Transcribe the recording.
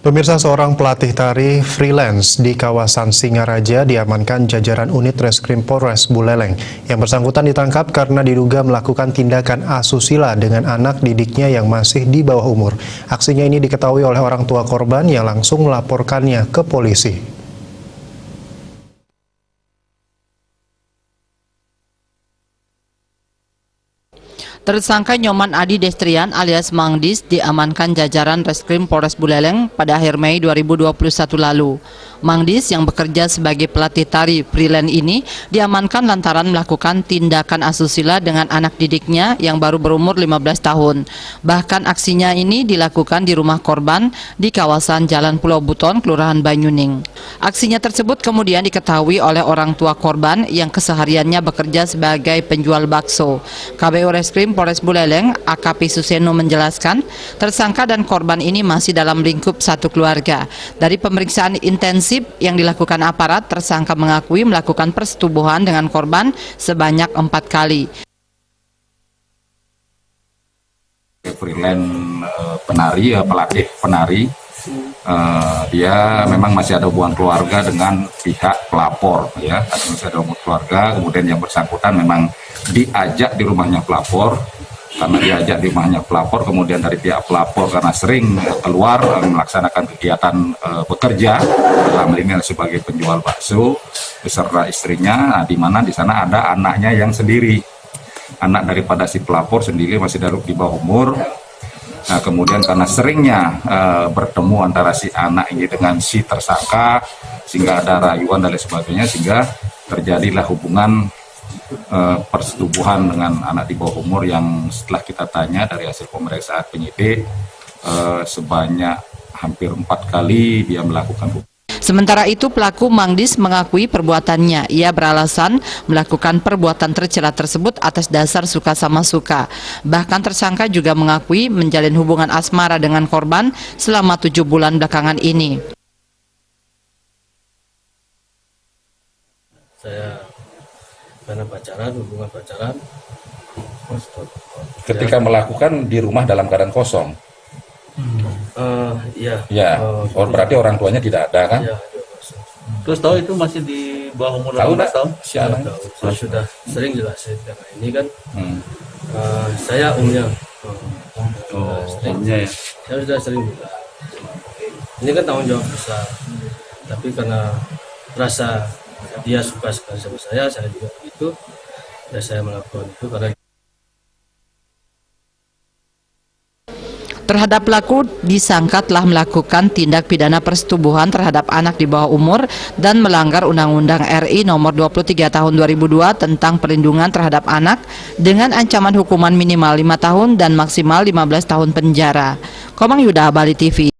Pemirsa, seorang pelatih tari freelance di kawasan Singaraja diamankan jajaran unit Reskrim Polres Buleleng. Yang bersangkutan ditangkap karena diduga melakukan tindakan asusila dengan anak didiknya yang masih di bawah umur. Aksinya ini diketahui oleh orang tua korban yang langsung melaporkannya ke polisi. Tersangka Nyoman Adi Destrian alias Mang Dis diamankan jajaran Reskrim Polres Buleleng pada akhir Mei 2021 lalu. Mang Dis yang bekerja sebagai pelatih tari freelance ini diamankan lantaran melakukan tindakan asusila dengan anak didiknya yang baru berumur 15 tahun. Bahkan aksinya ini dilakukan di rumah korban di kawasan Jalan Pulau Buton, Kelurahan Banyuning. Aksinya tersebut kemudian diketahui oleh orang tua korban yang kesehariannya bekerja sebagai penjual bakso. KPU Reskrim Polres Buleleng, AKP Suseno menjelaskan, tersangka dan korban ini masih dalam lingkup satu keluarga. Dari pemeriksaan intensif yang dilakukan aparat, tersangka mengakui melakukan persetubuhan dengan korban sebanyak 4 kali. Freelance penari, pelatih penari, dia memang masih ada hubungan keluarga dengan pihak pelapor, ya, masih ada hubungan keluarga. Kemudian yang bersangkutan memang diajak di rumahnya pelapor, karena diajak di rumahnya pelapor, kemudian dari pihak pelapor karena sering keluar melaksanakan kegiatan bekerja, dalam ini sebagai penjual bakso beserta istrinya, di mana di sana ada anaknya yang sendiri, anak daripada si pelapor sendiri masih di bawah umur. Nah, kemudian karena seringnya bertemu antara si anak ini dengan si tersangka, sehingga ada rayuan dan lain sebagainya, sehingga terjadilah hubungan persetubuhan dengan anak di bawah umur yang setelah kita tanya dari hasil pemeriksaan penyidik sebanyak hampir 4 kali dia melakukan hubungan. Sementara itu pelaku Mang Dis mengakui perbuatannya. Ia beralasan melakukan perbuatan tercela tersebut atas dasar suka sama suka. Bahkan tersangka juga mengakui menjalin hubungan asmara dengan korban selama 7 bulan belakangan ini. Saya karena pacaran, hubungan pacaran. Ketika melakukan di rumah dalam keadaan kosong. Iya. Ya, berarti orang tuanya tidak ada kan? Iya. Terus tahu itu masih di bawah umur Tahu 18 tahun? si anak? Saya sudah sering jelasin karena ini kan saya umnya. Umumnya ya. Saya sudah sering bilang. Ini kan tanggung jawab besar. Tapi karena rasa dia suka sekali sama saya juga begitu. Dan saya melakukan itu karena Terhadap pelaku disangka telah melakukan tindak pidana persetubuhan terhadap anak di bawah umur dan melanggar Undang-Undang RI Nomor 23 Tahun 2002 tentang perlindungan terhadap anak dengan ancaman hukuman minimal 5 tahun dan maksimal 15 tahun penjara. Komang Yuda, Bali TV.